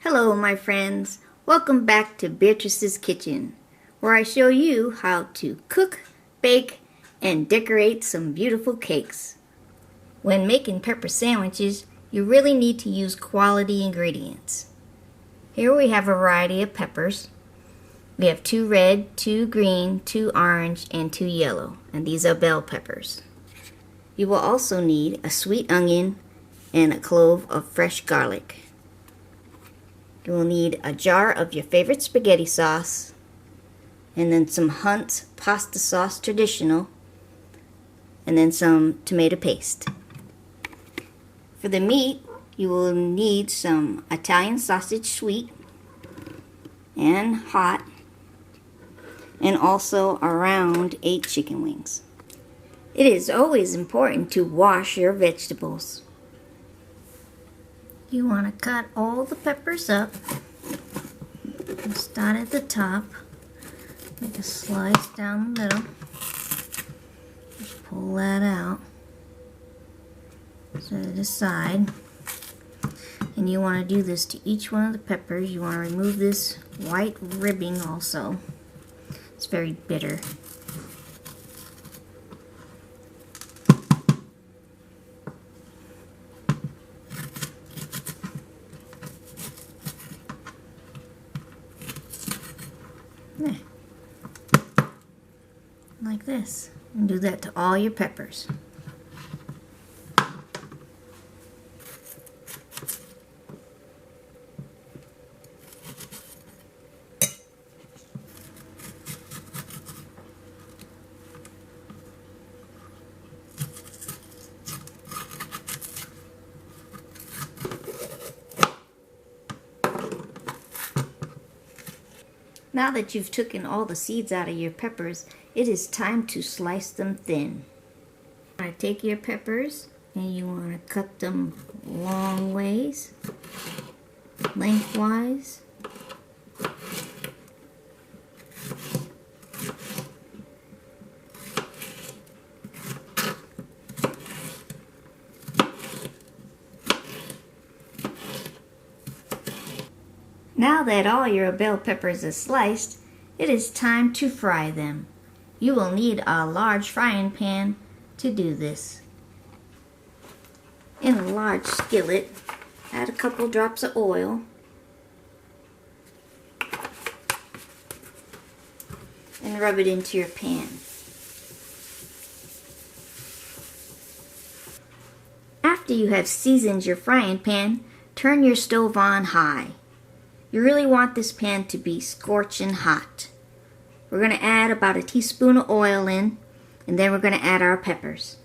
Hello my friends, welcome back to Beatrice's Kitchen, where I show you how to cook, bake, and decorate some beautiful cakes. When making pepper sandwiches, you really need to use quality ingredients. Here we have a variety of peppers. We have 2 red, 2 green, 2 orange, and 2 yellow, and these are bell peppers. You will also need a sweet onion and a clove of fresh garlic. You will need a jar of your favorite spaghetti sauce, and then some Hunt's pasta sauce traditional, and then some tomato paste. For the meat, you will need some Italian sausage sweet and hot, and also around 8 chicken wings. It is always important to wash your vegetables. You want to cut all the peppers up and start at the top, make a slice down the middle, just pull that out to the side, and you want to do this to each one of the peppers. You want to remove this white ribbing also. It's very bitter. Like this, and do that to all your peppers. Now that you've taken all the seeds out of your peppers, it is time to slice them thin. You want to take your peppers and you want to cut them long ways, lengthwise. Now that all your bell peppers are sliced, it is time to fry them. You will need a large frying pan to do this. In a large skillet, add a couple drops of oil. And rub it into your pan. After you have seasoned your frying pan, turn your stove on high. You really want this pan to be scorching hot. We're going to add about a teaspoon of oil in, and then we're going to add our peppers.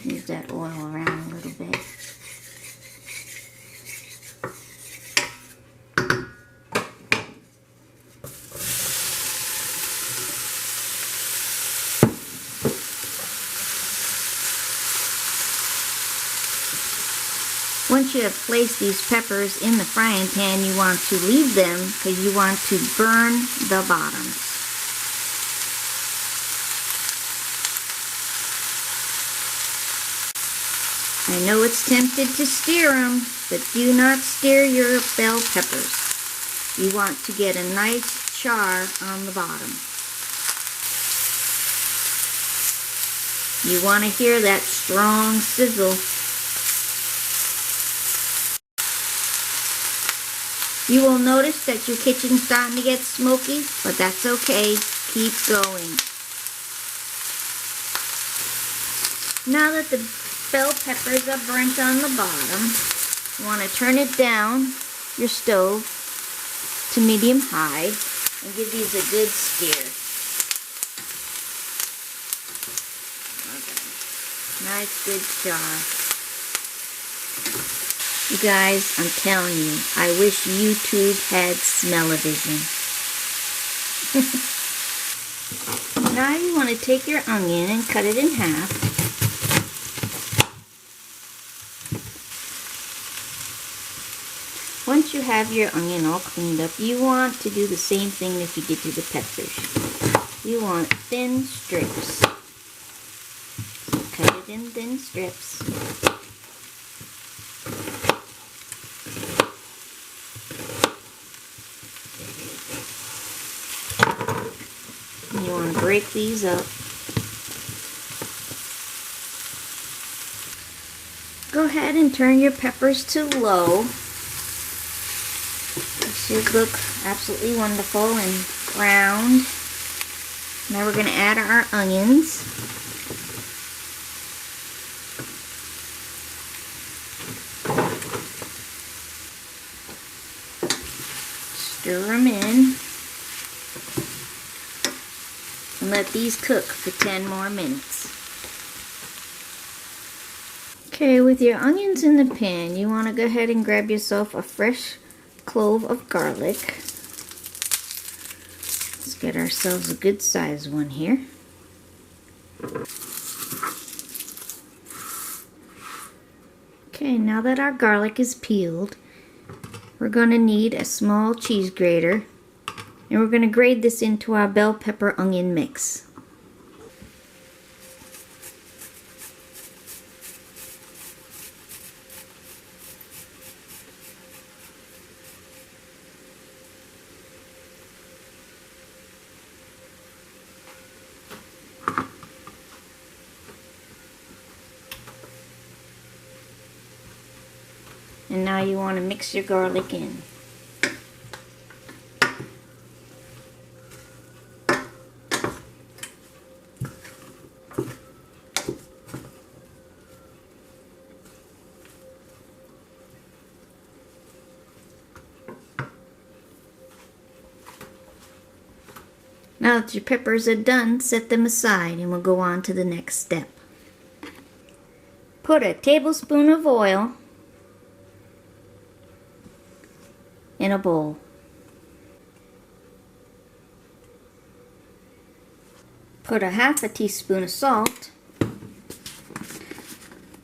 Move that oil around a little bit. Once you have placed these peppers in the frying pan, you want to leave them because you want to burn the bottoms. I know it's tempted to stir them, but do not stir your bell peppers. You want to get a nice char on the bottom. You want to hear that strong sizzle. You will notice that your kitchen's starting to get smoky, but that's okay. Keep going. Now that the bell peppers are burnt on the bottom, you want to turn it down, your stove, to medium-high, and give these a good stir. Okay. Nice, good char. You guys, I'm telling you, I wish YouTube had smell-o-vision. Now you want to take your onion and cut it in half. Once once you have your onion all cleaned up, you want to do the same thing that you did to the peppers. You want thin strips. So cut it in thin strips. You want to break these up. Go ahead and turn your peppers to low. It should look absolutely wonderful and browned. Now we're going to add our onions. Stir them in. And let these cook for 10 more minutes. Okay, with your onions in the pan, you want to go ahead and grab yourself a fresh clove of garlic. Let's get ourselves a good size one here. Okay, now that our garlic is peeled, we're going to need a small cheese grater, and we're going to grate this into our bell pepper onion mix. And now you want to mix your garlic in. Now that your peppers are done, set them aside and we'll go on to the next step. Put a tablespoon of oil in a bowl. Put a half a teaspoon of salt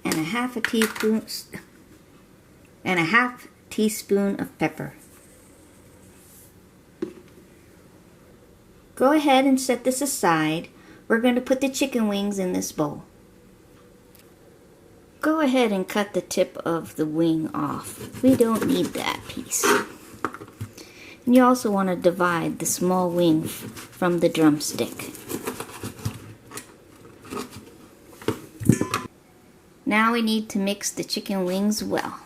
and a half teaspoon of pepper. Go ahead and set this aside. We're going to put the chicken wings in this bowl. Go ahead and cut the tip of the wing off. We don't need that piece. And you also want to divide the small wing from the drumstick. Now we need to mix the chicken wings well.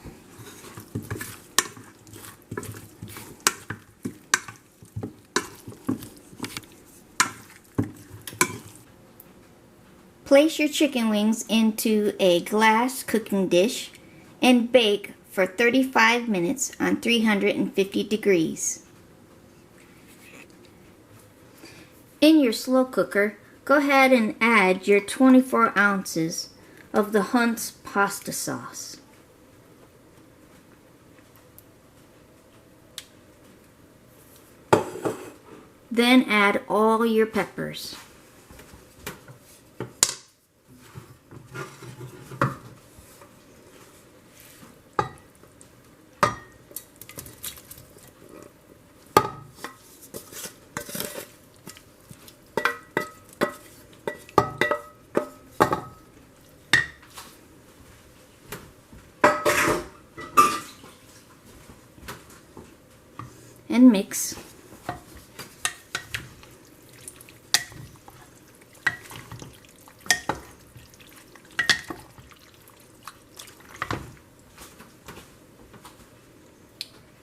Place your chicken wings into a glass cooking dish and bake for 35 minutes on 350 degrees. In your slow cooker, go ahead and add your 24 ounces of the Hunt's pasta sauce. Then add all your peppers. And mix.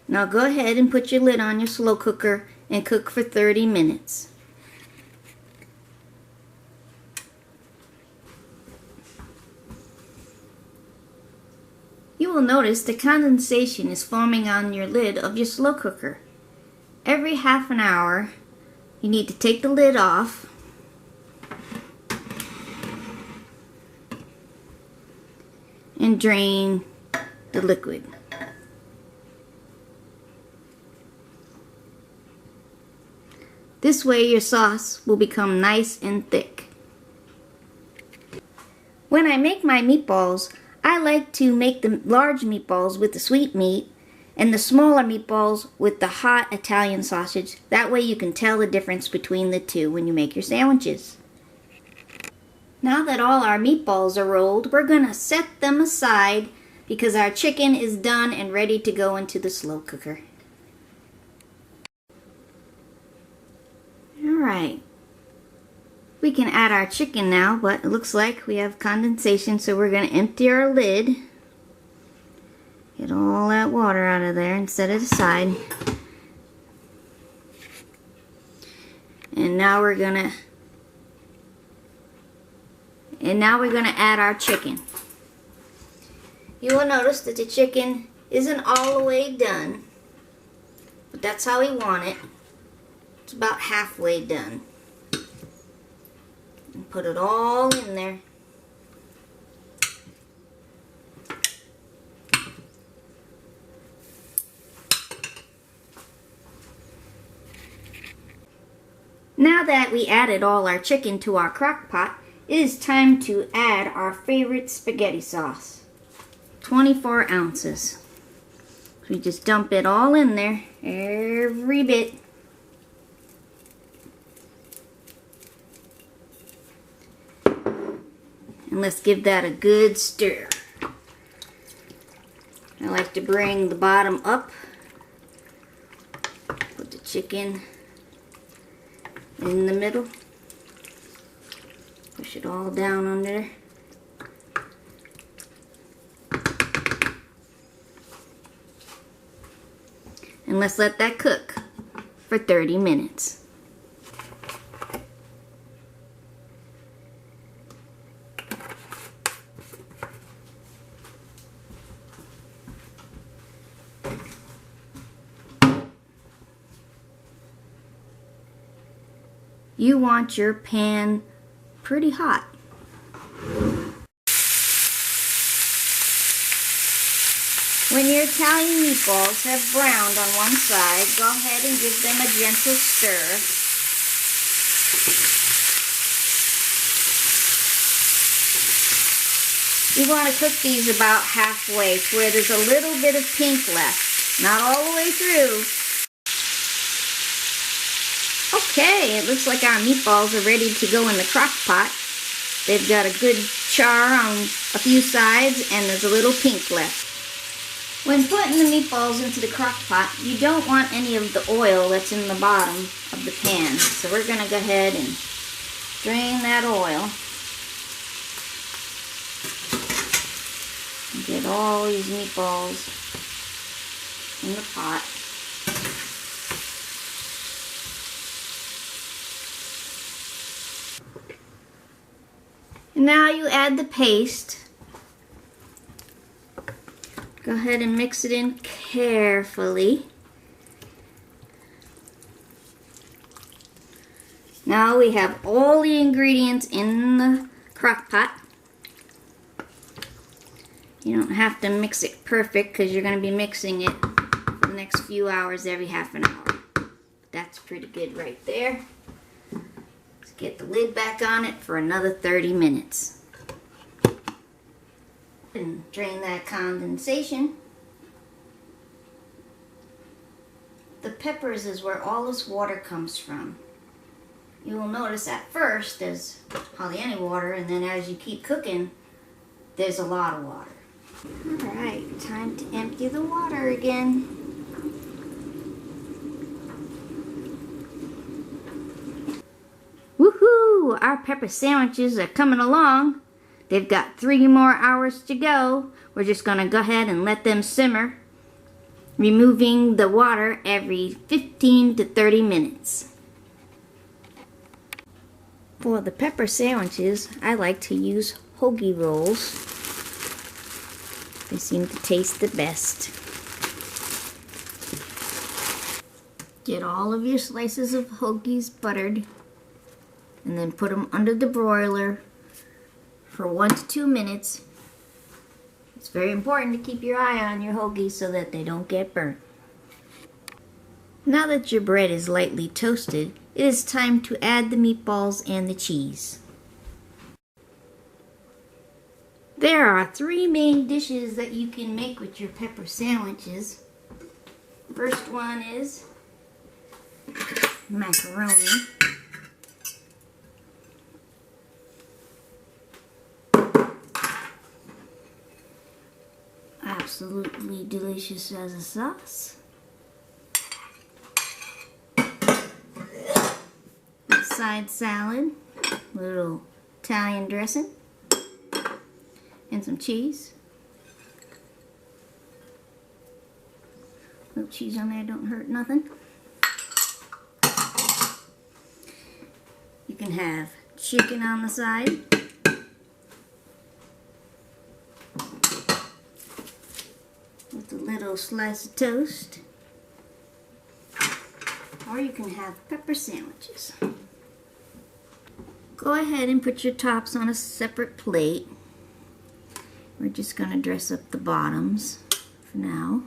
Now go ahead and put your lid on your slow cooker and cook for 30 minutes. You will notice the condensation is forming on your lid of your slow cooker. Every half an hour, you need to take the lid off and drain the liquid. This way your sauce will become nice and thick. When I make my meatballs, I like to make the large meatballs with the sweet meat and the smaller meatballs with the hot Italian sausage. That way you can tell the difference between the two when you make your sandwiches. Now that all our meatballs are rolled, we're going to set them aside because our chicken is done and ready to go into the slow cooker. Alright, we can add our chicken now, but it looks like we have condensation, so we're going to empty our lid. Get all that water out of there and set it aside. And now we're going to add our chicken. You will notice that the chicken isn't all the way done, but that's how we want it. It's about halfway done. And put it all in there. Now that we added all our chicken to our crock pot, it is time to add our favorite spaghetti sauce. 24 ounces. We just dump it all in there, every bit. And let's give that a good stir. I like to bring the bottom up. Put the chicken in the middle. Push it all down under there. And let's let that cook for 30 minutes. You want your pan pretty hot. When your Italian meatballs have browned on one side, go ahead and give them a gentle stir. You want to cook these about halfway to where there's a little bit of pink left. Not all the way through. Okay, it looks like our meatballs are ready to go in the crock pot. They've got a good char on a few sides and there's a little pink left. When putting the meatballs into the crock pot, you don't want any of the oil that's in the bottom of the pan. So we're going to go ahead and drain that oil. And get all these meatballs in the pot. And now you add the paste. Go ahead and mix it in carefully. Now we have all the ingredients in the crock pot. You don't have to mix it perfect because you're going to be mixing it for the next few hours every half an hour. That's pretty good right there. Let's get the lid back on it for another 30 minutes. And drain that condensation. The peppers is where all this water comes from. You will notice at first there's hardly any water, and then as you keep cooking, there's a lot of water. Alright, time to empty the water again. Woohoo! Our pepper sandwiches are coming along. They've got 3 more hours to go. We're just going to go ahead and let them simmer, removing the water every 15 to 30 minutes. For the pepper sandwiches, I like to use Hoagie rolls. They seem to taste the best. Get all of your slices of hoagies buttered and then put them under the broiler for 1 to 2 minutes. It's very important to keep your eye on your hoagies so that they don't get burnt. Now that your bread is lightly toasted, it is time to add the meatballs and the cheese. There are 3 main dishes that you can make with your pepper sandwiches. First one is macaroni. Absolutely delicious as a sauce. Side salad, little Italian dressing, and some cheese. Little cheese on there don't hurt nothing. You can have chicken on the side. With a little slice of toast. Or you can have pepper sandwiches. Go ahead and put your tops on a separate plate. We're just going to dress up the bottoms for now.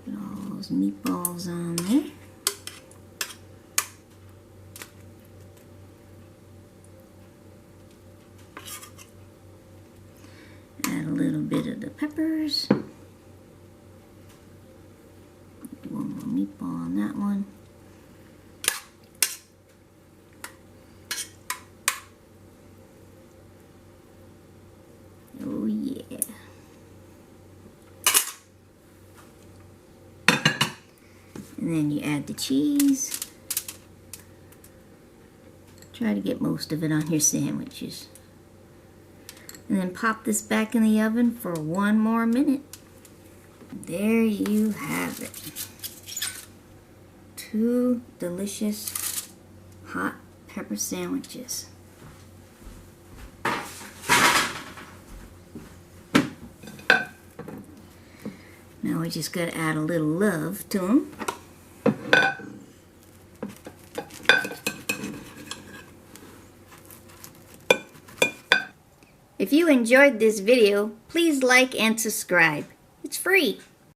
Put all those meatballs on there. Add a little bit of the peppers. Do one more meatball on that one. Oh yeah. And then you add the cheese. Try to get most of it on your sandwiches. And then pop this back in the oven for 1 more minute. There you have it. 2 delicious hot pepper sandwiches. Now we just got to add a little love to them. If you enjoyed this video, please like and subscribe. It's free.